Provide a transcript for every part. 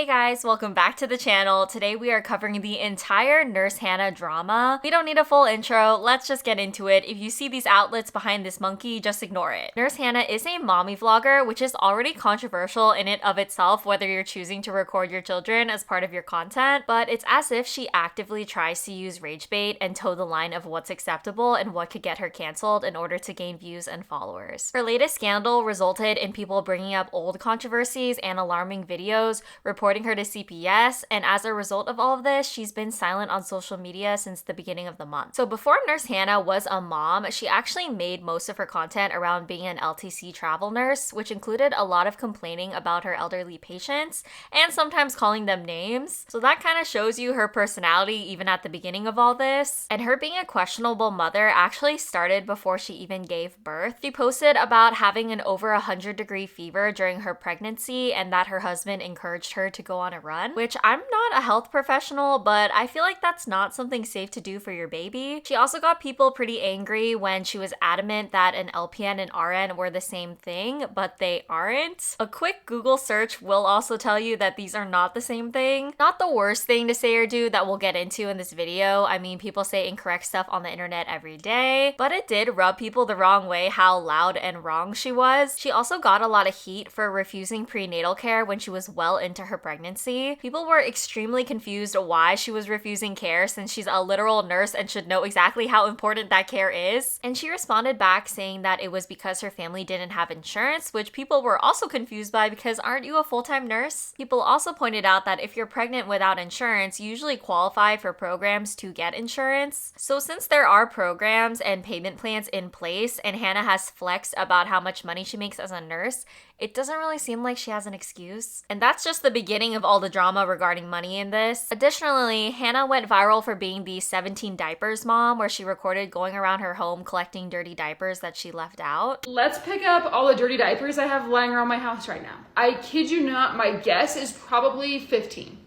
Hey guys, welcome back to the channel. Today we are covering the entire Nurse Hannah drama. We don't need a full intro, let's just get into it. If you see these outlets behind this monkey, just ignore it. Nurse Hannah is a mommy vlogger, which is already controversial in and of itself whether you're choosing to record your children as part of your content, but it's as if she actively tries to use rage bait and toe the line of what's acceptable and what could get her canceled in order to gain views and followers. Her latest scandal resulted in people bringing up old controversies and alarming videos, reporting her to CPS, and as a result of all of this, she's been silent on social media since the beginning of the month. So before Nurse Hannah was a mom, she actually made most of her content around being an LTC travel nurse, which included a lot of complaining about her elderly patients and sometimes calling them names. So that kind of shows you her personality even at the beginning of all this. And her being a questionable mother actually started before she even gave birth. She posted about having an over 100-degree fever during her pregnancy and that her husband encouraged her to go on a run, which I'm not a health professional, but I feel like that's not something safe to do for your baby. She also got people pretty angry when she was adamant that an LPN and RN were the same thing, but they aren't. A quick Google search will also tell you that these are not the same thing. Not the worst thing to say or do that we'll get into in this video. I mean, people say incorrect stuff on the internet every day, but it did rub people the wrong way how loud and wrong she was. She also got a lot of heat for refusing prenatal care when she was well into her pregnancy. People were extremely confused why she was refusing care since she's a literal nurse and should know exactly how important that care is. And she responded back saying that it was because her family didn't have insurance, which people were also confused by because aren't you a full-time nurse? People also pointed out that if you're pregnant without insurance, you usually qualify for programs to get insurance. So since there are programs and payment plans in place and Hannah has flexed about how much money she makes as a nurse, it doesn't really seem like she has an excuse. And that's just the beginning of all the drama regarding money in this. Additionally, Hannah went viral for being the 17 diapers mom, where she recorded going around her home collecting dirty diapers that she left out. Let's pick up all the dirty diapers I have lying around my house right now. I kid you not, my guess is probably 15.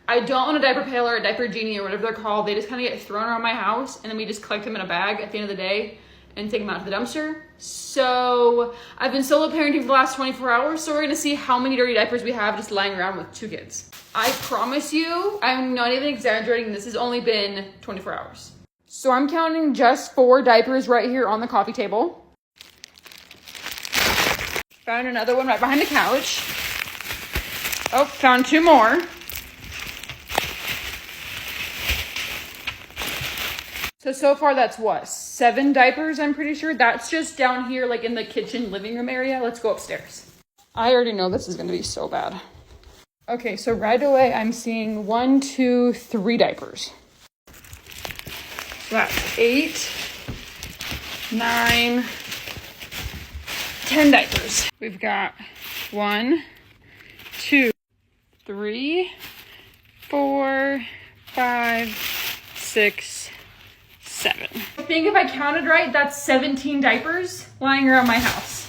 I don't own a diaper pail or a diaper genie or whatever they're called. They just kind of get thrown around my house and then we just collect them in a bag at the end of the day and take them out to the dumpster. So I've been solo parenting for the last 24 hours, so we're gonna see how many dirty diapers we have just lying around with 2 kids. I promise you, I'm not even exaggerating, this has only been 24 hours. So I'm counting just 4 diapers right here on the coffee table. Found another one right behind the couch. Oh, found 2 more. So far that's what, 7 diapers, I'm pretty sure. That's just down here, like in the kitchen living room area. Let's go upstairs. I already know this is gonna be so bad. Okay, so right away I'm seeing 1, 2, 3 diapers. So that's 8, 9, 10 diapers. We've got 1, 2, 3, 4, 5, 6, 7. I think if I counted right, that's 17 diapers lying around my house.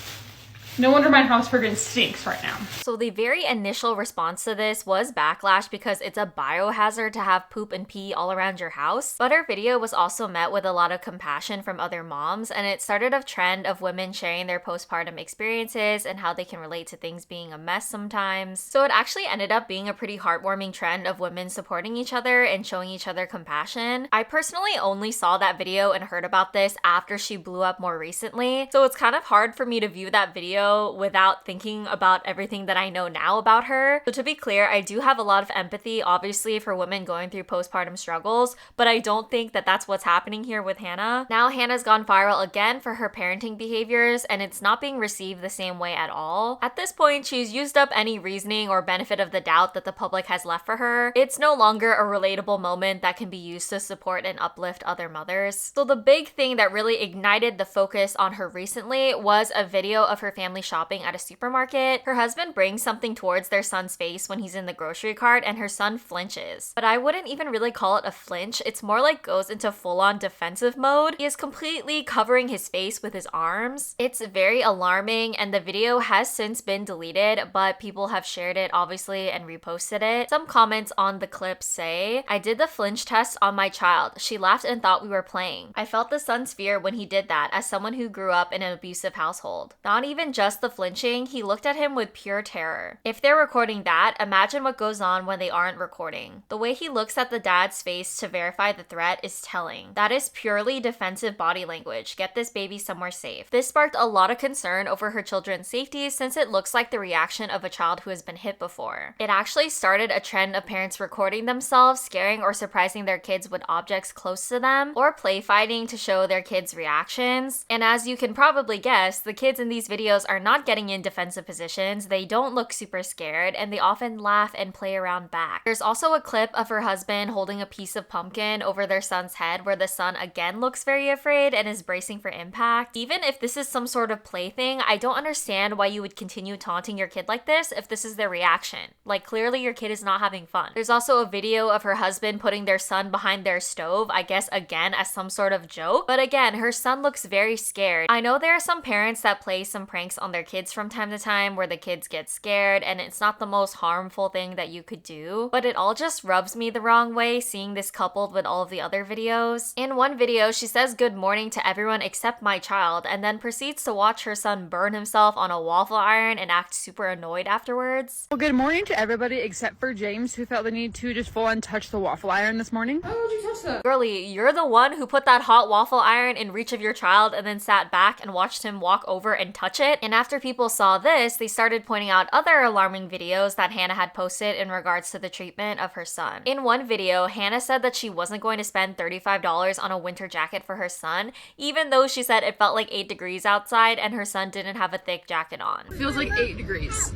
No wonder my house friggin' stinks right now. So the very initial response to this was backlash because it's a biohazard to have poop and pee all around your house. But her video was also met with a lot of compassion from other moms, and it started a trend of women sharing their postpartum experiences and how they can relate to things being a mess sometimes. So it actually ended up being a pretty heartwarming trend of women supporting each other and showing each other compassion. I personally only saw that video and heard about this after she blew up more recently, so it's kind of hard for me to view that video without thinking about everything that I know now about her. So to be clear, I do have a lot of empathy, obviously, for women going through postpartum struggles, but I don't think that that's what's happening here with Hannah. Now Hannah's gone viral again for her parenting behaviors, and it's not being received the same way at all. At this point, she's used up any reasoning or benefit of the doubt that the public has left for her. It's no longer a relatable moment that can be used to support and uplift other mothers. So the big thing that really ignited the focus on her recently was a video of her family shopping at a supermarket. Her husband brings something towards their son's face when he's in the grocery cart and her son flinches. But I wouldn't even really call it a flinch. It's more like goes into full-on defensive mode. He is completely covering his face with his arms. It's very alarming and the video has since been deleted, but people have shared it obviously and reposted it. Some comments on the clip say, "I did the flinch test on my child. She laughed and thought we were playing. I felt the son's fear when he did that as someone who grew up in an abusive household. Not even just does the flinching, he looked at him with pure terror. If they're recording that, imagine what goes on when they aren't recording. The way he looks at the dad's face to verify the threat is telling. That is purely defensive body language. Get this baby somewhere safe. This sparked a lot of concern over her children's safety since it looks like the reaction of a child who has been hit before. It actually started a trend of parents recording themselves, scaring or surprising their kids with objects close to them, or play fighting to show their kids' reactions. And as you can probably guess, the kids in these videos are not getting in defensive positions, they don't look super scared, and they often laugh and play around back. There's also a clip of her husband holding a piece of pumpkin over their son's head where the son again looks very afraid and is bracing for impact. Even if this is some sort of plaything, I don't understand why you would continue taunting your kid like this if this is their reaction. Like, clearly your kid is not having fun. There's also a video of her husband putting their son behind their stove, I guess again as some sort of joke, but again, her son looks very scared. I know there are some parents that play some pranks on their kids from time to time where the kids get scared and it's not the most harmful thing that you could do, but it all just rubs me the wrong way seeing this coupled with all of the other videos. In one video, she says good morning to everyone except my child and then proceeds to watch her son burn himself on a waffle iron and act super annoyed afterwards. Well, good morning to everybody except for James, who felt the need to just full on touch the waffle iron this morning. Why would you touch that? Girlie, you're the one who put that hot waffle iron in reach of your child and then sat back and watched him walk over and touch it. And after people saw this, they started pointing out other alarming videos that Hannah had posted in regards to the treatment of her son. In one video, Hannah said that she wasn't going to spend $35 on a winter jacket for her son, even though she said it felt like 8 degrees outside and her son didn't have a thick jacket on. It feels like 8 degrees.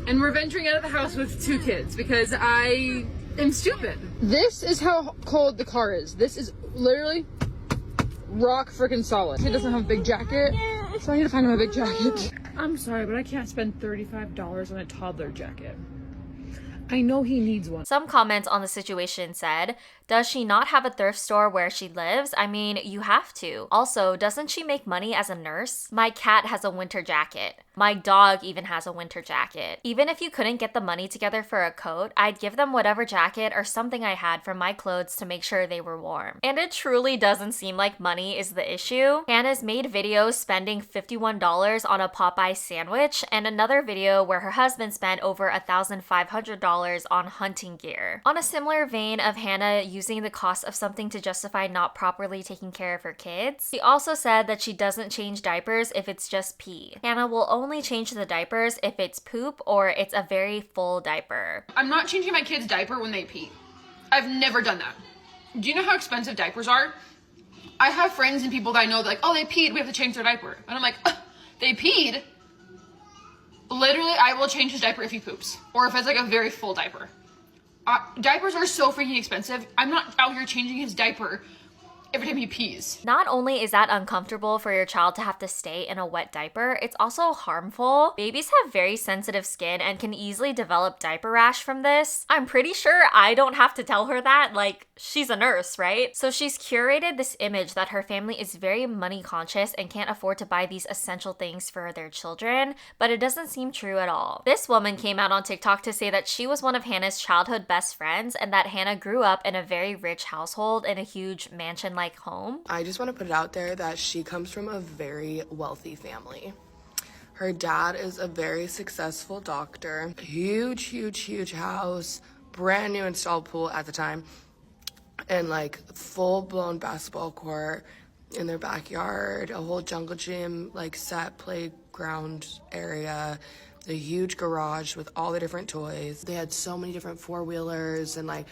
And we're venturing out of the house with 2 kids because I am stupid. This is how cold the car is. This is literally rock freaking solid. He doesn't have a big jacket, so I need to find him a big jacket. I'm sorry, but I can't spend $35 on a toddler jacket. I know he needs one. Some comments on the situation said, does she not have a thrift store where she lives? I mean, you have to. Also, doesn't she make money as a nurse? My cat has a winter jacket. My dog even has a winter jacket. Even if you couldn't get the money together for a coat, I'd give them whatever jacket or something I had from my clothes to make sure they were warm. And it truly doesn't seem like money is the issue. Hannah's made videos spending $51 on a Popeye sandwich and another video where her husband spent over $1,500 on hunting gear. On a similar vein of Hannah using the cost of something to justify not properly taking care of her kids, she also said that she doesn't change diapers if it's just pee. Hannah will only change the diapers if it's poop or it's a very full diaper. I'm not changing my kid's diaper when they pee. I've never done that. Do you know how expensive diapers are? I have friends and people that I know that like, oh, they peed, we have to change their diaper. And I'm like, they peed? Literally, I will change his diaper if he poops. Or if it's like a very full diaper. Diapers are so freaking expensive. I'm not out here changing his diaper every time he pees. Not only is that uncomfortable for your child to have to stay in a wet diaper, it's also harmful. Babies have very sensitive skin and can easily develop diaper rash from this. I'm pretty sure I don't have to tell her that, like, she's a nurse, right? So she's curated this image that her family is very money conscious and can't afford to buy these essential things for their children, but it doesn't seem true at all. This woman came out on TikTok to say that she was one of Hannah's childhood best friends and that Hannah grew up in a very rich household in a huge mansion-like home. I just want to put it out there that she comes from a very wealthy family. Her dad is a very successful doctor, huge house, brand new installed pool at the time, and like full-blown basketball court in their backyard, a whole jungle gym, like set playground area, a huge garage with all the different toys. They had so many different four-wheelers and like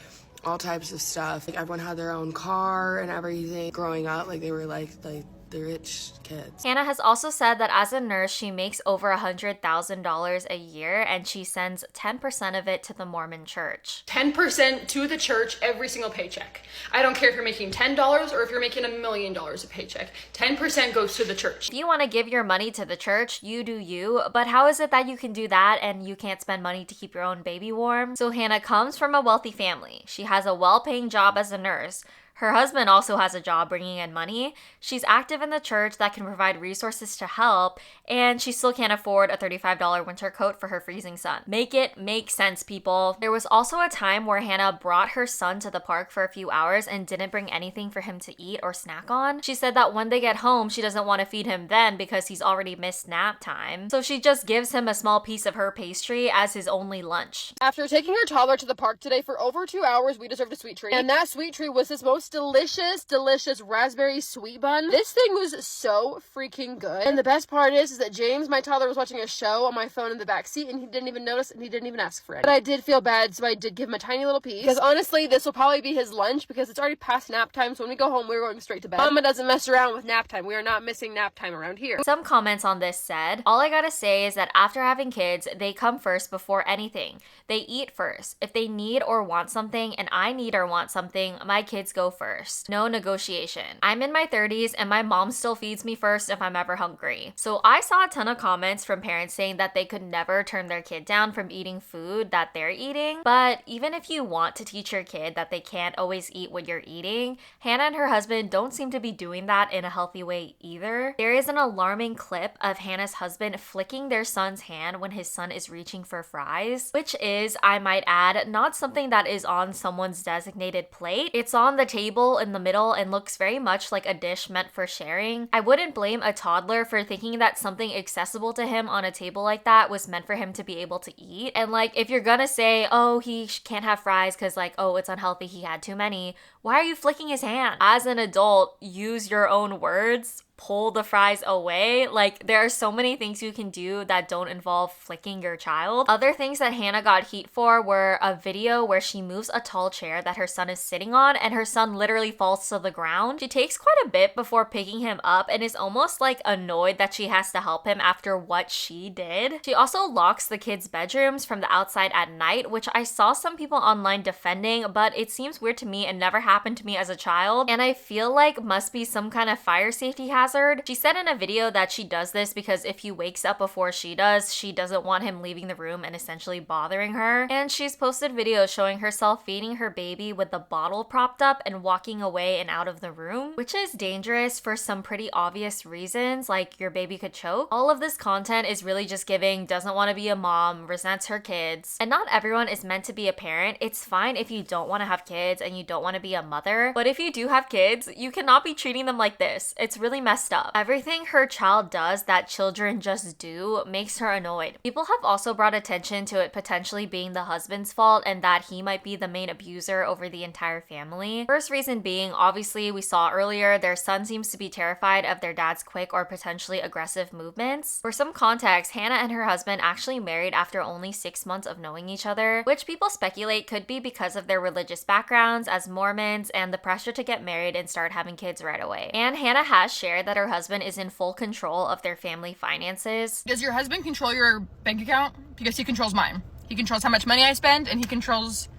all types of stuff. Like everyone had their own car and everything. Growing up, like they were like the rich kids. Hannah has also said that as a nurse, she makes over $100,000 a year and she sends 10% of it to the Mormon church. 10% to the church every single paycheck. I don't care if you're making $10 or if you're making $1 million a paycheck. 10% goes to the church. If you want to give your money to the church, you do you, but how is it that you can do that and you can't spend money to keep your own baby warm? So Hannah comes from a wealthy family. She has a well-paying job as a nurse. Her husband also has a job bringing in money. She's active in the church that can provide resources to help, and she still can't afford a $35 winter coat for her freezing son. Make it make sense, people. There was also a time where Hannah brought her son to the park for a few hours and didn't bring anything for him to eat or snack on. She said that when they get home, she doesn't want to feed him then because he's already missed nap time. So she just gives him a small piece of her pastry as his only lunch. After taking our toddler to the park today for over 2 hours, we deserved a sweet treat. And that sweet treat was this most delicious raspberry sweet bun. This thing was so freaking good. And the best part is that James, my toddler, was watching a show on my phone in the back seat and he didn't even notice and he didn't even ask for it. But I did feel bad, so I did give him a tiny little piece. Because honestly, this will probably be his lunch because it's already past nap time, so when we go home, we're going straight to bed. Mama doesn't mess around with nap time. We are not missing nap time around here. Some comments on this said, all I gotta say is that after having kids, they come first before anything. They eat first. If they need or want something and I need or want something, my kids go first. No negotiation. I'm in my 30s and my mom still feeds me first if I'm ever hungry. So I saw a ton of comments from parents saying that they could never turn their kid down from eating food that they're eating. But even if you want to teach your kid that they can't always eat what you're eating, Hannah and her husband don't seem to be doing that in a healthy way either. There is an alarming clip of Hannah's husband flicking their son's hand when his son is reaching for fries, which is, I might add, not something that is on someone's designated plate. It's on the table in the middle and looks very much like a dish meant for sharing. I wouldn't blame a toddler for thinking that something accessible to him on a table like that was meant for him to be able to eat. And like, if you're gonna say, oh, he can't have fries because like, oh, it's unhealthy, he had too many, why are you flicking his hand? As an adult, use your own words. Pull the fries away. Like, there are so many things you can do that don't involve flicking your child. Other things that Hannah got heat for were a video where she moves a tall chair that her son is sitting on and her son literally falls to the ground. She takes quite a bit before picking him up and is almost like annoyed that she has to help him after what she did. She also locks the kids' bedrooms from the outside at night, which I saw some people online defending, but it seems weird to me and never happened to me as a child, and I feel like must be some kind of fire safety hazard. She said in a video that she does this because if he wakes up before she does, she doesn't want him leaving the room and essentially bothering her. And she's posted videos showing herself feeding her baby with the bottle propped up and walking away and out of the room, which is dangerous for some pretty obvious reasons, like your baby could choke. All of this content is really just giving doesn't want to be a mom, resents her kids. And not everyone is meant to be a parent. It's fine if you don't want to have kids and you don't want to be a mother, but if you do have kids, you cannot be treating them like this. It's really messed up. Everything her child does that children just do makes her annoyed. People have also brought attention to it potentially being the husband's fault and that he might be the main abuser over the entire family. First reason being, obviously we saw earlier, their son seems to be terrified of their dad's quick or potentially aggressive movements. For some context, Hannah and her husband actually married after only 6 months of knowing each other, which people speculate could be because of their religious backgrounds as Mormons and the pressure to get married and start having kids right away. And Hannah has shared that her husband is in full control of their family finances. Does your husband control your bank account? Because he controls mine. He controls how much money I spend and he controls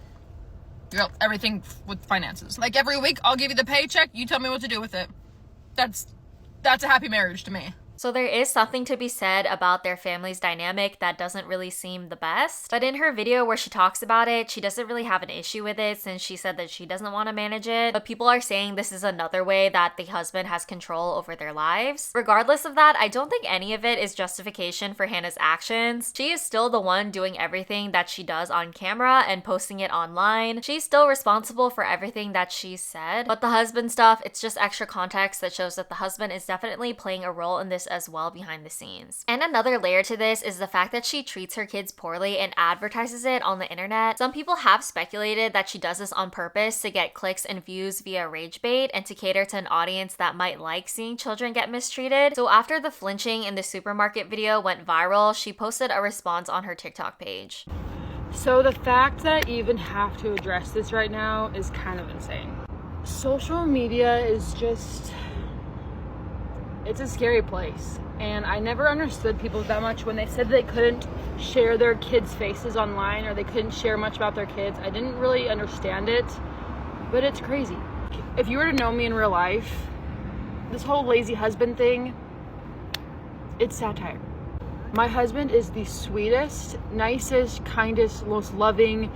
everything with finances. Like every week, I'll give you the paycheck, you tell me what to do with it. That's a happy marriage to me. So there is something to be said about their family's dynamic that doesn't really seem the best. But in her video where she talks about it, she doesn't really have an issue with it since she said that she doesn't want to manage it. But people are saying this is another way that the husband has control over their lives. Regardless of that, I don't think any of it is justification for Hannah's actions. She is still the one doing everything that she does on camera and posting it online. She's still responsible for everything that she said. But the husband stuff, it's just extra context that shows that the husband is definitely playing a role in this as well behind the scenes. And another layer to this is the fact that she treats her kids poorly and advertises it on the internet. Some people have speculated that she does this on purpose to get clicks and views via rage bait and to cater to an audience that might like seeing children get mistreated. So after the flinching in the supermarket video went viral, she posted a response on her TikTok page. So the fact that I even have to address this right now is kind of insane. Social media is just, it's a scary place. And I never understood people that much when they said they couldn't share their kids' faces online or they couldn't share much about their kids. I didn't really understand it, but it's crazy. If you were to know me in real life, this whole lazy husband thing, it's satire. My husband is the sweetest, nicest, kindest, most loving,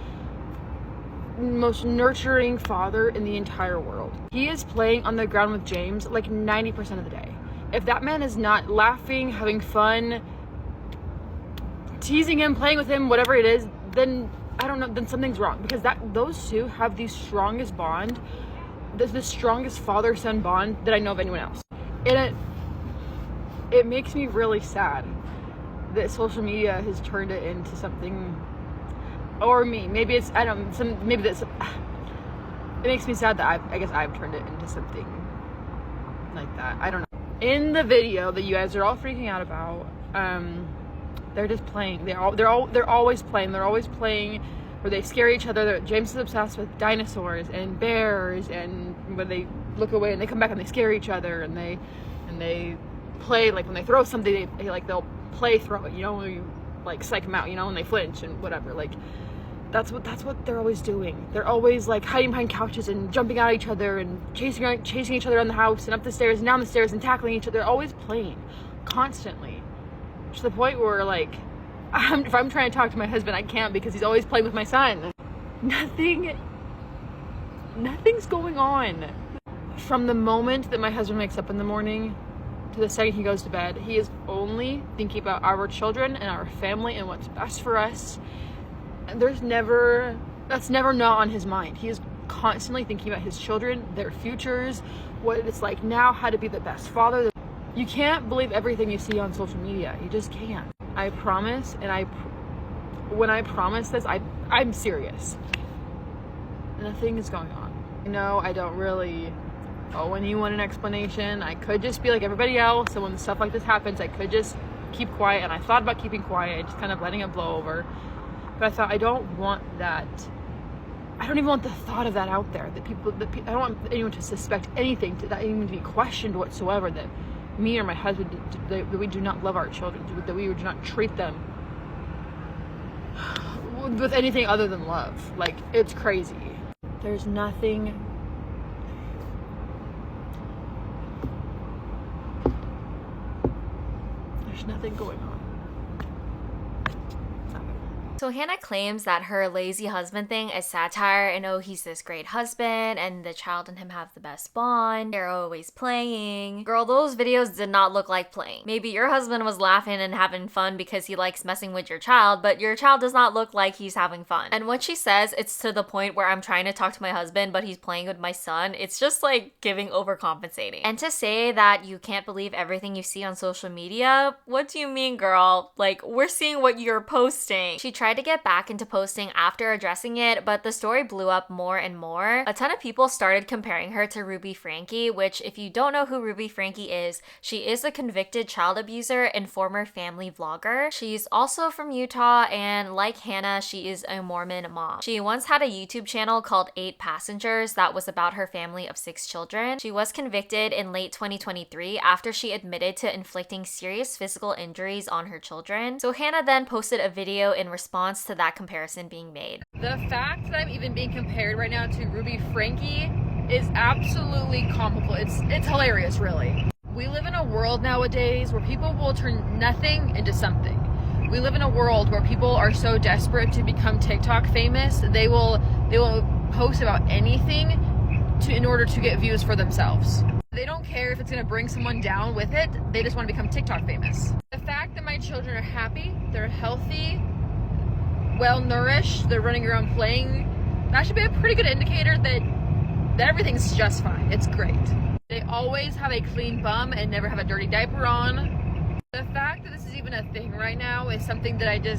most nurturing father in the entire world. He is playing on the ground with James like 90% of the day. If that man is not laughing, having fun, teasing him, playing with him, whatever it is, then I don't know, then something's wrong, because those two have the strongest bond, the strongest father-son bond that I know of anyone else. And it makes me really sad that social media has turned it into something, or maybe it's, I don't know, maybe that's, it makes me sad that I guess I've turned it into something like that. I don't know. In the video that you guys are all freaking out about, they're just playing. They're always playing. They're always playing where they scare each other. James is obsessed with dinosaurs and bears, and when they look away and they come back and they scare each other, and they play, like when they throw something, they'll play throw it, you know, when you like psych them out, you know, and they flinch and whatever. Like that's what they're always doing. They're always like hiding behind couches and jumping at each other and chasing each other around the house and up the stairs and down the stairs and tackling each other. They're always playing constantly, to the point where like if I'm trying to talk to my husband, I can't, because he's always playing with my son. Nothing's going on. From the moment that my husband wakes up in the morning to the second he goes to bed, he is only thinking about our children and our family and what's best for us. And that's never not on his mind. He is constantly thinking about his children, their futures, what it's like now, how to be the best father. You can't believe everything you see on social media. You just can't. I promise, and when I promise this, I'm serious. Nothing is going on. You know, I don't really owe anyone an explanation. I could just be like everybody else, and when stuff like this happens, I could just keep quiet, and I thought about keeping quiet, just kind of letting it blow over. But I thought, I don't want that. I don't even want the thought of that out there. I don't want anyone to suspect anything, that even to be questioned whatsoever, that me or my husband, that we do not love our children, that we do not treat them with anything other than love. Like, it's crazy. There's nothing going on. So Hannah claims that her lazy husband thing is satire, and oh, he's this great husband and the child and him have the best bond. They're always playing. Girl, those videos did not look like playing. Maybe your husband was laughing and having fun because he likes messing with your child, but your child does not look like he's having fun. And when she says it's to the point where I'm trying to talk to my husband, but he's playing with my son, it's just like giving overcompensating. And to say that you can't believe everything you see on social media, what do you mean, girl? Like, we're seeing what you're posting. She tried to get back into posting after addressing it, but the story blew up more and more. A ton of people started comparing her to Ruby Franke, which, if you don't know who Ruby Franke is, she is a convicted child abuser and former family vlogger. She's also from Utah, and like Hannah, she is a Mormon mom. She once had a YouTube channel called 8 Passengers that was about her family of 6 children. She was convicted in late 2023 after she admitted to inflicting serious physical injuries on her children. So Hannah then posted a video in response to that comparison being made. The fact that I'm even being compared right now to Ruby Franke is absolutely comical. It's hilarious, really. We live in a world nowadays where people will turn nothing into something. We live in a world where people are so desperate to become TikTok famous, they will post about anything in order to get views for themselves. They don't care if it's gonna bring someone down with it, they just want to become TikTok famous. The fact that my children are happy, they're healthy, well-nourished, they're running around playing, that should be a pretty good indicator that everything's just fine. It's great. They always have a clean bum and never have a dirty diaper on. The fact that this is even a thing right now is something that it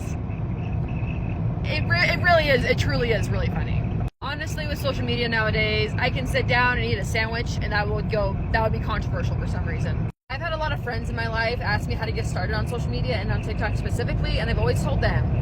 truly is really funny. Honestly, with social media nowadays, I can sit down and eat a sandwich and that would be controversial for some reason. I've had a lot of friends in my life ask me how to get started on social media and on TikTok specifically, and I've always told them,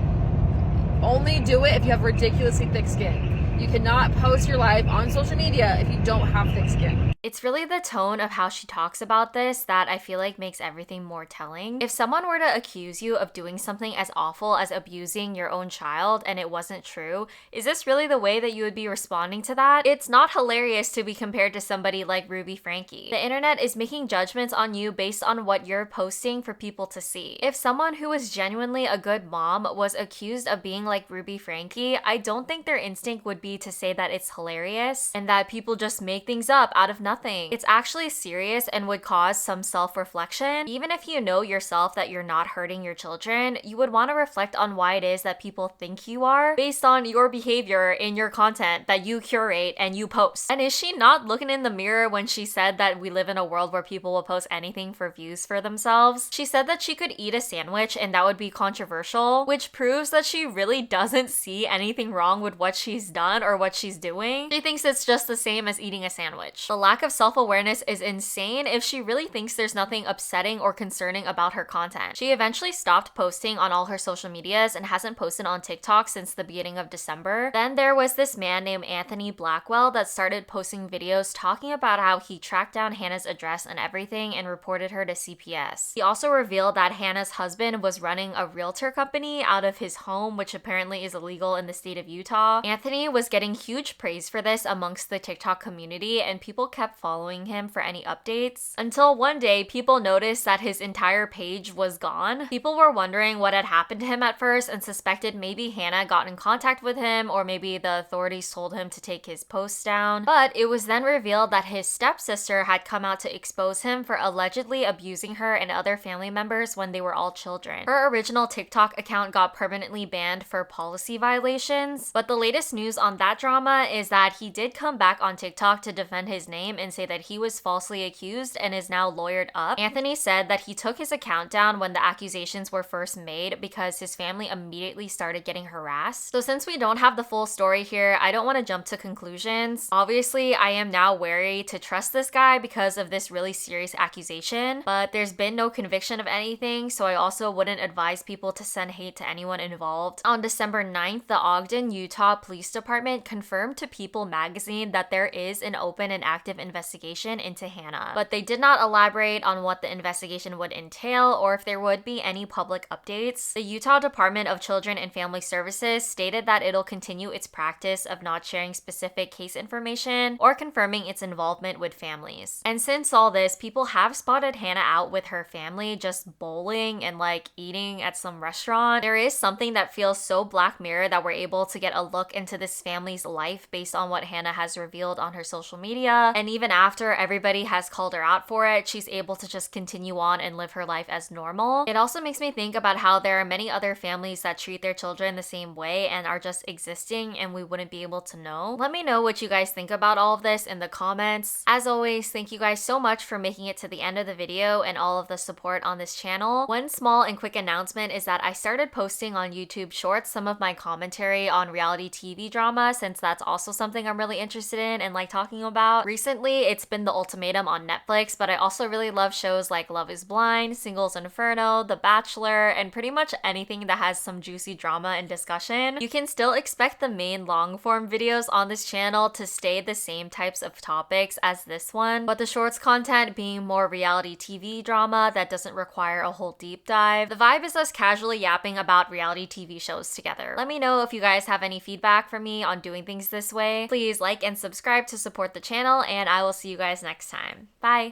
only do it if you have ridiculously thick skin. You cannot post your life on social media if you don't have thick skin. It's really the tone of how she talks about this that I feel like makes everything more telling. If someone were to accuse you of doing something as awful as abusing your own child and it wasn't true, is this really the way that you would be responding to that? It's not hilarious to be compared to somebody like Ruby Franke. The internet is making judgments on you based on what you're posting for people to see. If someone who is genuinely a good mom was accused of being like Ruby Franke, I don't think their instinct would be to say that it's hilarious and that people just make things up out of nothing. It's actually serious and would cause some self-reflection. Even if you know yourself that you're not hurting your children, you would want to reflect on why it is that people think you are based on your behavior in your content that you curate and you post. And is she not looking in the mirror when she said that we live in a world where people will post anything for views for themselves? She said that she could eat a sandwich and that would be controversial, which proves that she really doesn't see anything wrong with what she's done or what she's doing. She thinks it's just the same as eating a sandwich. The lack of self-awareness is insane if she really thinks there's nothing upsetting or concerning about her content. She eventually stopped posting on all her social medias and hasn't posted on TikTok since the beginning of December. Then there was this man named Anthony Blackwell that started posting videos talking about how he tracked down Hannah's address and everything and reported her to CPS. He also revealed that Hannah's husband was running a realtor company out of his home, which apparently is illegal in the state of Utah. Anthony was getting huge praise for this amongst the TikTok community, and people kept following him for any updates until one day people noticed that his entire page was gone. People were wondering what had happened to him at first and suspected maybe Hannah got in contact with him or maybe the authorities told him to take his posts down. But it was then revealed that his stepsister had come out to expose him for allegedly abusing her and other family members when they were all children. Her original TikTok account got permanently banned for policy violations, but the latest news on that drama is that he did come back on TikTok to defend his name and say that he was falsely accused and is now lawyered up. Anthony said that he took his account down when the accusations were first made because his family immediately started getting harassed. So since we don't have the full story here, I don't want to jump to conclusions. Obviously, I am now wary to trust this guy because of this really serious accusation, but there's been no conviction of anything, so I also wouldn't advise people to send hate to anyone involved. On December 9th, the Ogden, Utah Police Department confirmed to People magazine that there is an open and active investigation into Hannah, but they did not elaborate on what the investigation would entail or if there would be any public updates. The Utah Department of Children and Family Services stated that it'll continue its practice of not sharing specific case information or confirming its involvement with families. And since all this, people have spotted Hannah out with her family just bowling and like eating at some restaurant. There is something that feels so Black Mirror that we're able to get a look into this family's life based on what Hannah has revealed on her social media. And even after everybody has called her out for it, she's able to just continue on and live her life as normal. It also makes me think about how there are many other families that treat their children the same way and are just existing and we wouldn't be able to know. Let me know what you guys think about all of this in the comments. As always, thank you guys so much for making it to the end of the video and all of the support on this channel. One small and quick announcement is that I started posting on YouTube Shorts some of my commentary on reality TV drama, since that's also something I'm really interested in and like talking about. Recently, it's been The Ultimatum on Netflix, but I also really love shows like Love is Blind, Singles Inferno, The Bachelor, and pretty much anything that has some juicy drama and discussion. You can still expect the main long form videos on this channel to stay the same types of topics as this one, but the shorts content being more reality TV drama that doesn't require a whole deep dive. The vibe is us casually yapping about reality TV shows together. Let me know if you guys have any feedback for me on doing things this way. Please like and subscribe to support the channel, and I will see you guys next time. Bye!